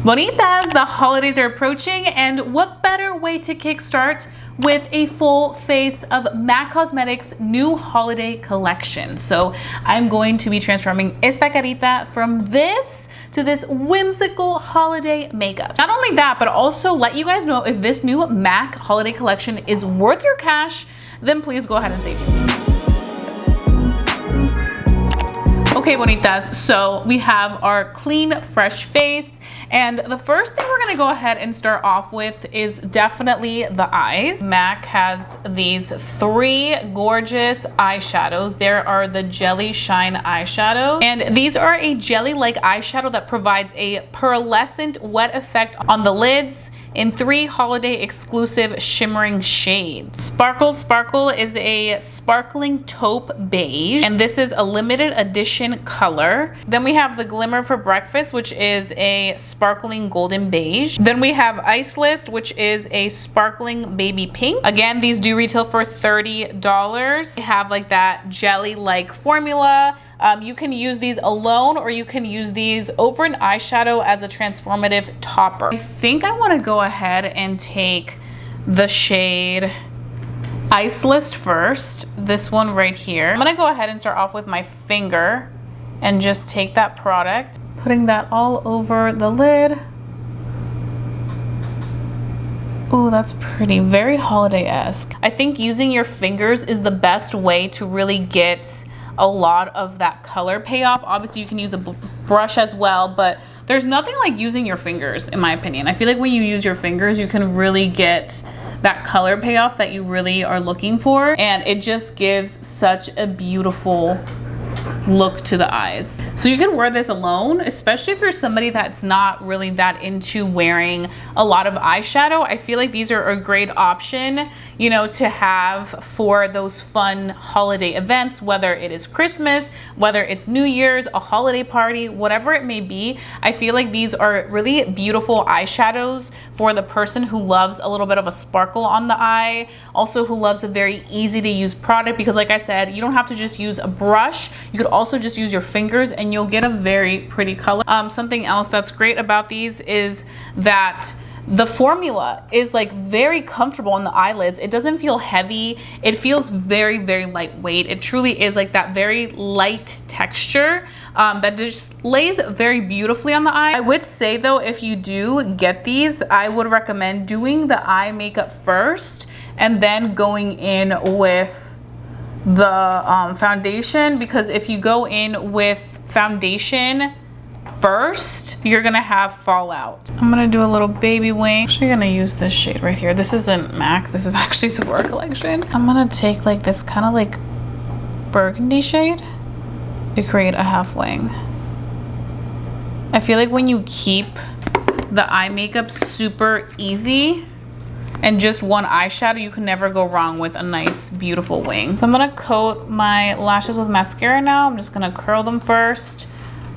Bonitas, the holidays are approaching, and what better way to kickstart with a full face of MAC Cosmetics' new holiday collection. So I'm going to be transforming esta carita from this to this whimsical holiday makeup. Not only that, but also let you guys know if this new MAC holiday collection is worth your cash, then please go ahead and stay tuned. Okay, bonitas, so we have our clean, fresh face. And the first thing we're gonna go ahead and start off with is definitely the eyes. MAC has these 3 gorgeous eyeshadows. There are the Jelly Shine eyeshadows. And these are a jelly-like eyeshadow that provides a pearlescent wet effect on the lids in 3 holiday exclusive shimmering shades. Sparkle Sparkle is a sparkling taupe beige, and this is a limited edition color. Then we have the Glimmer for Breakfast, which is a sparkling golden beige. Then we have Ice List, which is a sparkling baby pink. Again, these do retail for $30. They have like that jelly-like formula. You can use these alone, or you can use these over an eyeshadow as a transformative topper. I think I want to go ahead and take the shade Ice List first, this one right here. I'm gonna go ahead and start off with my finger and just take that product, putting that all over the lid. Oh, that's pretty, very holiday-esque. I think using your fingers is the best way to really get a lot of that color payoff. Obviously you can use a brush as well, but there's nothing like using your fingers, in my opinion. I feel like when you use your fingers, you can really get that color payoff that you really are looking for, and it just gives such a beautiful look to the eyes. So you can wear this alone, especially if you're somebody that's not really that into wearing a lot of eyeshadow. I feel like these are a great option, you know, to have for those fun holiday events, whether it is Christmas, whether it's New Year's, a holiday party, whatever it may be. I feel like these are really beautiful eyeshadows for the person who loves a little bit of a sparkle on the eye, also who loves a very easy to use product, because like I said, you don't have to just use a brush. You could also just use your fingers and you'll get a very pretty color. Something else that's great about these is that the formula is like very comfortable on the eyelids. It doesn't feel heavy. It feels very, very lightweight. It truly is like that very light texture that just lays very beautifully on the eye. I would say though, if you do get these, I would recommend doing the eye makeup first and then going in with the foundation, because if you go in with foundation first, you're gonna have fallout. I'm gonna do a little baby wing. I'm actually gonna use this shade right here. This isn't MAC, this is actually Sephora collection. I'm gonna take like this kind of like burgundy shade to create a half wing. I feel like when you keep the eye makeup super easy and just one eyeshadow, you can never go wrong with a nice, beautiful wing. So I'm gonna coat my lashes with mascara now. I'm just gonna curl them first.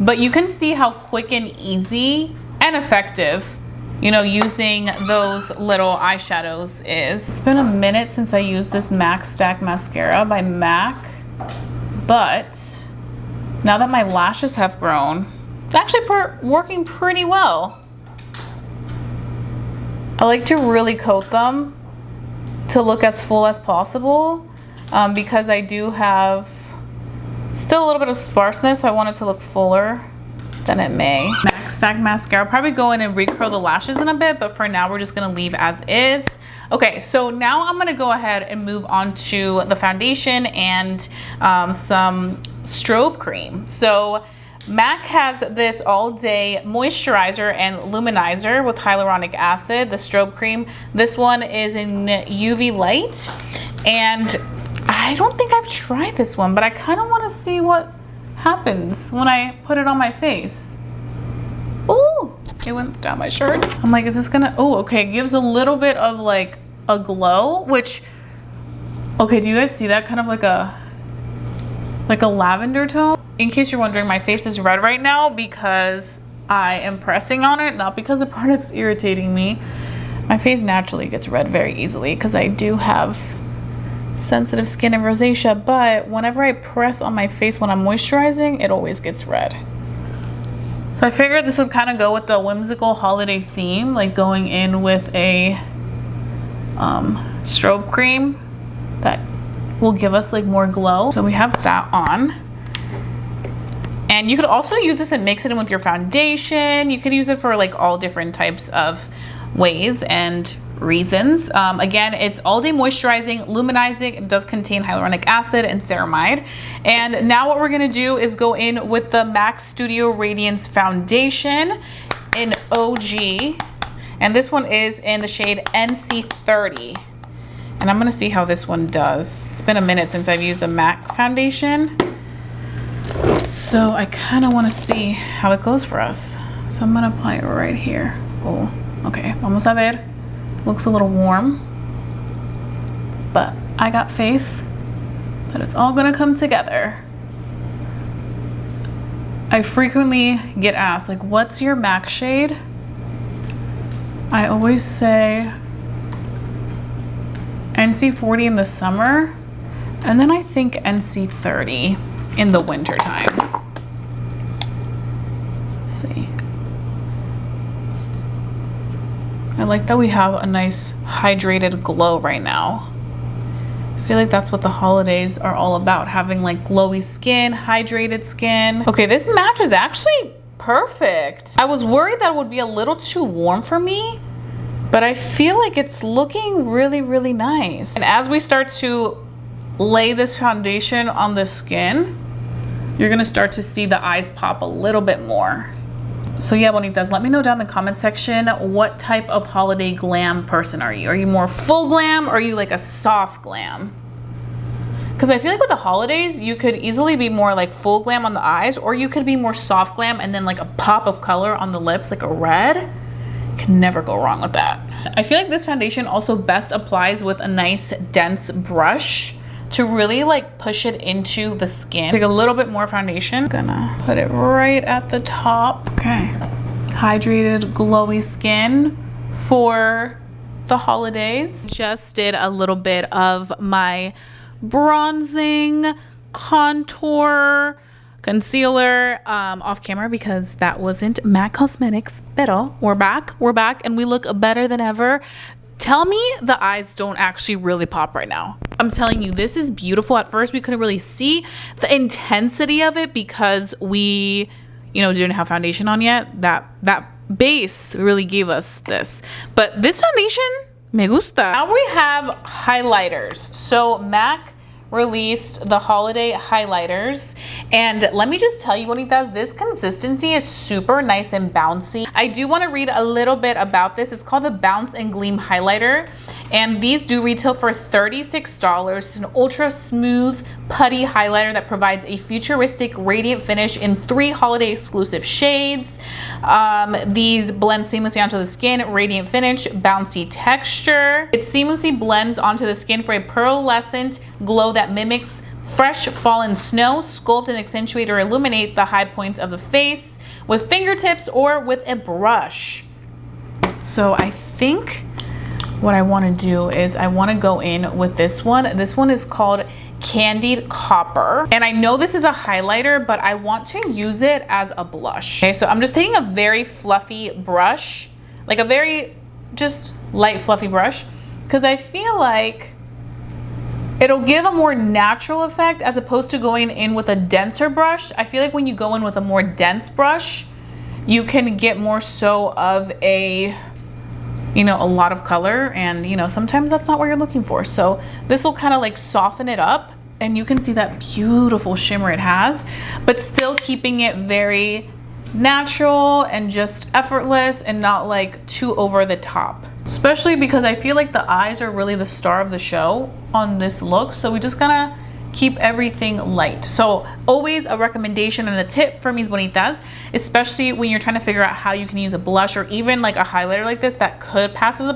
But you can see how quick and easy and effective, you know, using those little eyeshadows is. It's been a minute since I used this MAC Stack Mascara by MAC, but now that my lashes have grown, it's actually working pretty well. I like to really coat them to look as full as possible because I do have still a little bit of sparseness, so I want it to look fuller than it may. MAC Stack Mascara, I'll probably go in and recurl the lashes in a bit, but for now we're just gonna leave as is. Okay, so now I'm gonna go ahead and move on to the foundation and some strobe cream. So MAC has this all-day moisturizer and luminizer with hyaluronic acid, the strobe cream. This one is in UV light, and I don't think I've tried this one, but I kind of want to see what happens when I put it on my face. Ooh, it went down my shirt. I'm like, is this gonna, oh, okay, it gives a little bit of like a glow, which, okay, do you guys see that? Kind of like a lavender tone. In case you're wondering, my face is red right now because I am pressing on it, not because the product's irritating me. My face naturally gets red very easily because I do have sensitive skin and rosacea, but whenever I press on my face when I'm moisturizing, it always gets red. So I figured this would kind of go with the whimsical holiday theme, like going in with a strobe cream that will give us like more glow. So we have that on. And you could also use this and mix it in with your foundation. You could use it for like all different types of ways and reasons. Again, it's all day moisturizing, luminizing. It does contain hyaluronic acid and ceramide. And now what we're gonna do is go in with the MAC Studio Radiance Foundation in OG. And this one is in the shade NC30. And I'm gonna see how this one does. It's been a minute since I've used a MAC foundation. So I kind of want to see how it goes for us. So I'm gonna apply it right here. Oh, okay. Vamos a ver. Looks a little warm, but I got faith that it's all gonna come together. I frequently get asked, like, what's your MAC shade? I always say NC40 in the summer, and then I think NC30 in the winter time. Let's see. I like that we have a nice hydrated glow right now. I feel like that's what the holidays are all about, having like glowy skin, hydrated skin. Okay, this match is actually perfect. I was worried that it would be a little too warm for me, but I feel like it's looking really, really nice. And as we start to lay this foundation on the skin, you're gonna start to see the eyes pop a little bit more. So yeah, bonitas, let me know down in the comment section, what type of holiday glam person are you? Are you more full glam or are you like a soft glam? Because I feel like with the holidays, you could easily be more like full glam on the eyes, or you could be more soft glam and then like a pop of color on the lips, like a red. Can never go wrong with that. I feel like this foundation also best applies with a nice dense brush to really like push it into the skin. Take a little bit more foundation. Gonna put it right at the top. Okay. Hydrated, glowy skin for the holidays. Just did a little bit of my bronzing, contour, concealer off camera because that wasn't MAC Cosmetics. Pero we're back, and we look better than ever. Tell me the eyes don't actually really pop right now. I'm telling you, this is beautiful. At first, we couldn't really see the intensity of it because we, didn't have foundation on yet. That base really gave us this. But this foundation, me gusta. Now we have highlighters. So MAC released the holiday highlighters, and let me just tell you, bonitas, this consistency is super nice and bouncy. I do want to read a little bit about this. It's called the Bounce and Gleam Highlighter, and these do retail for $36. It's an ultra smooth putty highlighter that provides a futuristic radiant finish in 3 holiday exclusive shades. These blend seamlessly onto the skin, radiant finish, bouncy texture. It seamlessly blends onto the skin for a pearlescent glow that mimics fresh fallen snow. Sculpt and accentuate or illuminate the high points of the face with fingertips or with a brush. So I think what I want to do is I want to go in with this one. This one is called Candied Copper, and I know this is a highlighter, but I want to use it as a blush. Okay, so I'm just taking a very fluffy brush, like a very just light fluffy brush, because I feel like it'll give a more natural effect as opposed to going in with a denser brush. I feel like when you go in with a more dense brush, you can get more so of a a lot of color, and sometimes that's not what you're looking for. So this will kind of like soften it up, and you can see that beautiful shimmer it has, but still keeping it very natural and just effortless and not like too over the top. Especially because I feel like the eyes are really the star of the show on this look, so we just gotta keep everything light. So always a recommendation and a tip for mis bonitas, especially when you're trying to figure out how you can use a blush or even like a highlighter like this that could pass as a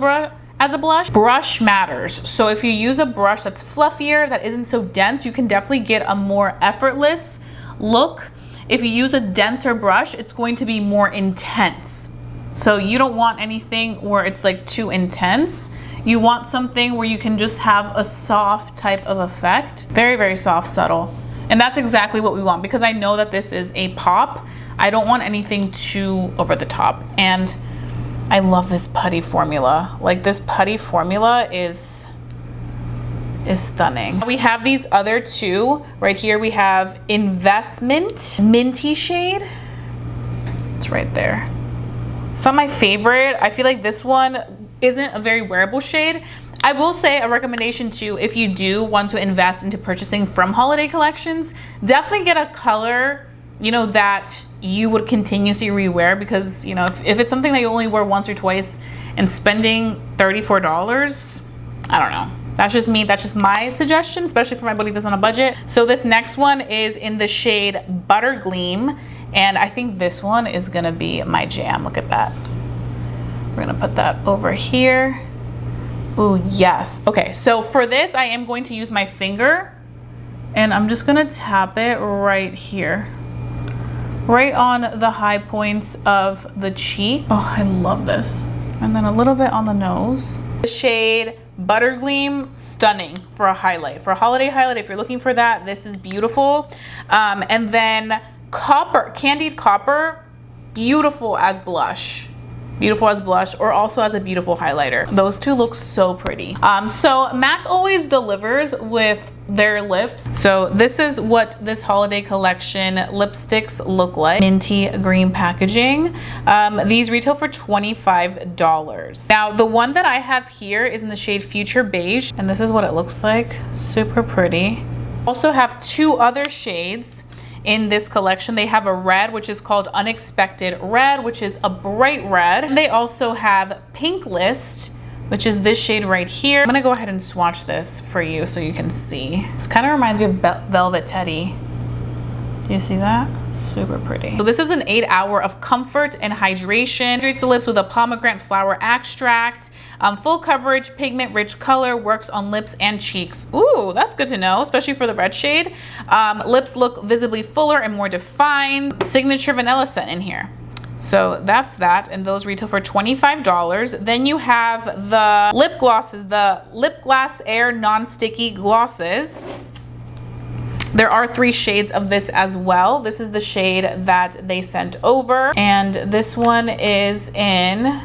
blush. Brush matters. So if you use a brush that's fluffier, that isn't so dense, you can definitely get a more effortless look. If you use a denser brush, it's going to be more intense. So you don't want anything where it's like too intense. You want something where you can just have a soft type of effect. Very, very soft, subtle. And that's exactly what we want, because I know that this is a pop. I don't want anything too over the top. And I love this putty formula. Like, this putty formula is stunning. We have these other two right here. We have Investment Minty shade. It's right there. It's not my favorite. I feel like this one isn't a very wearable shade. I will say a recommendation too, if you do want to invest into purchasing from holiday collections, definitely get a color, you know, that you would continuously rewear, because, you know, if it's something that you only wear once or twice and spending $34, I don't know. That's just me. That's just my suggestion, especially for my bonitas on a budget. So this next one is in the shade Butter Gleam. And I think this one is gonna be my jam. Look at that. We're gonna put that over here. Ooh, yes. Okay, so for this, I am going to use my finger and I'm just gonna tap it right here. Right on the high points of the cheek. Oh, I love this. And then a little bit on the nose. The shade Butter Gleam, stunning for a highlight. For a holiday highlight, if you're looking for that, this is beautiful. And then Copper, Candied Copper, beautiful as blush. Beautiful as blush, or also as a beautiful highlighter. Those two look so pretty. So MAC always delivers with their lips. So this is what this holiday collection lipsticks look like. Minty green packaging. These retail for $25. Now the one that I have here is in the shade Future Beige, and this is what it looks like. Super pretty. Also have two other shades in this collection. They have a red, which is called Unexpected Red, which is a bright red. And they also have Pink List, which is this shade right here. I'm gonna go ahead and swatch this for you so you can see. It kind of reminds me of Velvet Teddy. Do you see that? Super pretty. So this is an 8 hour of comfort and hydration. Hydrates the lips with a pomegranate flower extract. Full coverage, pigment rich color, works on lips and cheeks. Ooh, that's good to know, especially for the red shade. Lips look visibly fuller and more defined. Signature vanilla scent in here. So that's that, and those retail for $25. Then you have the lip glosses, the Lip Glass Air Non-Sticky Glosses. There are 3 shades of this as well. This is the shade that they sent over. And this one is in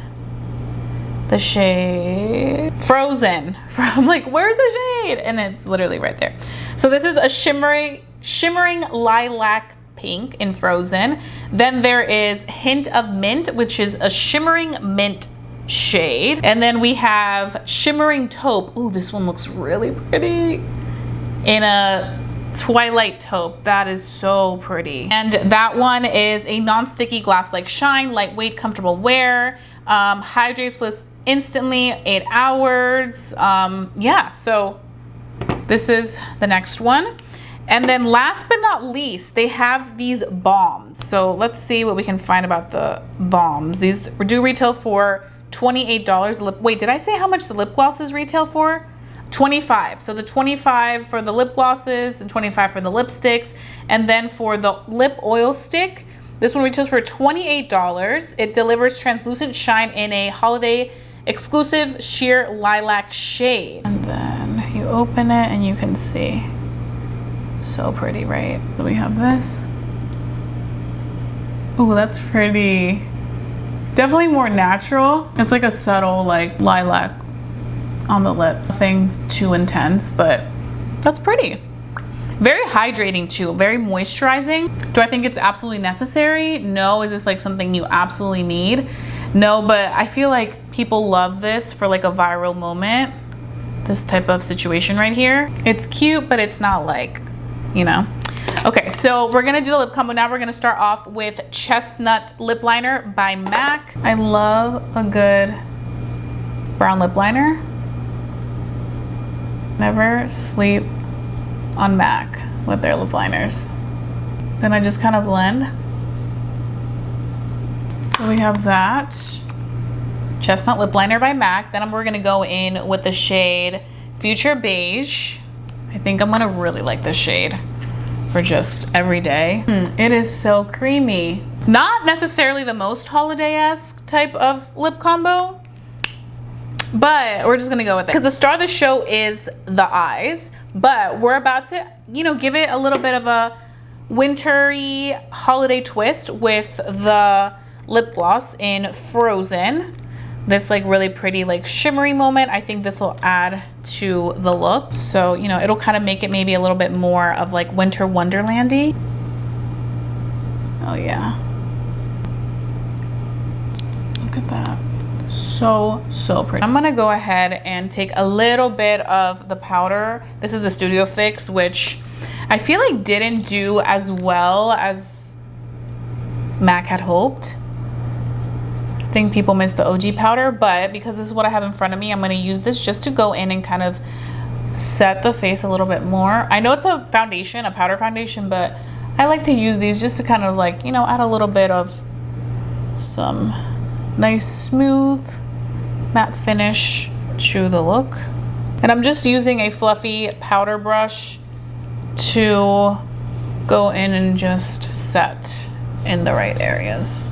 the shade Frozen. I'm like, where's the shade? And it's literally right there. So this is a shimmering lilac pink in Frozen. Then there is Hint of Mint, which is a shimmering mint shade. And then we have Shimmering Taupe. Ooh, this one looks really pretty. In a Twilight Taupe. That is so pretty. And that one is a non-sticky glass-like shine, lightweight, comfortable wear, hydrates lips instantly, 8 hours. Yeah, so this is the next one. And then last but not least, they have these balms. So let's see what we can find about the balms. These do retail for $28. Wait, did I say how much the lip glosses retail for? $25. So the $25 for the lip glosses and $25 for the lipsticks. And then for the lip oil stick, this one retails for $28. It delivers translucent shine in a holiday exclusive sheer lilac shade. And then you open it and you can see. So pretty, right? So we have this. Oh, that's pretty. Definitely more natural. It's like a subtle like lilac on the lips. Nothing too intense, but that's pretty. Very hydrating too, very moisturizing. Do I think it's absolutely necessary? No. Is this like something you absolutely need? No, but I feel like people love this for like a viral moment. This type of situation right here. It's cute, but it's not like, you know. Okay, so we're gonna do the lip combo now. We're gonna start off with Chestnut Lip Liner by MAC. I love a good brown lip liner. Never sleep on MAC with their lip liners. Then I just kind of blend. So we have that. Chestnut Lip Liner by MAC. Then we're gonna go in with the shade Future Beige. I think I'm gonna really like this shade for just every day. It is so creamy. Not necessarily the most holiday-esque type of lip combo, but we're just gonna go with it because the star of the show is the eyes, but we're about to, you know, give it a little bit of a wintry holiday twist with the lip gloss in Frozen. This like really pretty like shimmery moment. I think this will add to the look. So, you know, it'll kind of make it maybe a little bit more of like winter wonderlandy. Oh yeah. Look at that. So pretty. I'm gonna go ahead and take a little bit of the powder. This is the Studio Fix, which I feel like didn't do as well as MAC had hoped. I think people miss the OG powder, but because this is what I have in front of me, I'm going to use this just to go in and kind of set the face a little bit more. I know it's a foundation, a powder foundation, but I like to use these just to kind of like, you know, add a little bit of some nice smooth matte finish to the look. And I'm just using a fluffy powder brush to go in and just set in the right areas.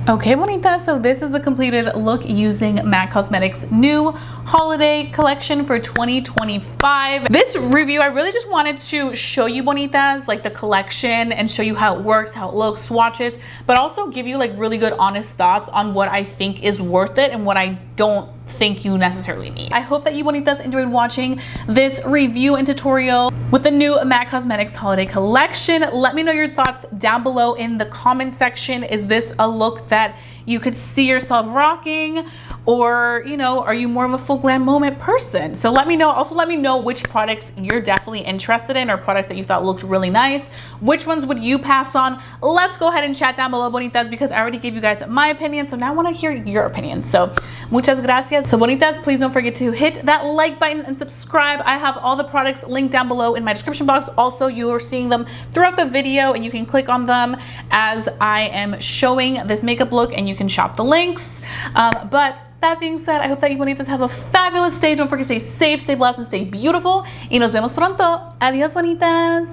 Okay, Bonita, so this is the completed look using MAC Cosmetics' new holiday collection for 2025. This review, I really just wanted to show you, Bonitas, like the collection and show you how it works, how it looks, swatches, but also give you like really good honest thoughts on what I think is worth it and what I don't think you necessarily need. I hope that you, Bonitas, enjoyed watching this review and tutorial with the new MAC Cosmetics holiday collection. Let me know your thoughts down below in the comment section. Is this a look that you could see yourself rocking, or, you know, are you more of a full glam moment person? So let me know. Also let me know which products you're definitely interested in, or products that you thought looked really nice. Which ones would you pass on? Let's go ahead and chat down below, Bonitas, because I already gave you guys my opinion, so now I want to hear your opinion. So muchas gracias. So Bonitas, please don't forget to hit that like button and subscribe. I have all the products linked down below in my description box. Also, you are seeing them throughout the video, and you can click on them as I am showing this makeup look, and you can shop the links. But that being said, I hope that you, Bonitas, have a fabulous day. Don't forget to stay safe, stay blessed, and stay beautiful. Y nos vemos pronto. Adiós, Bonitas.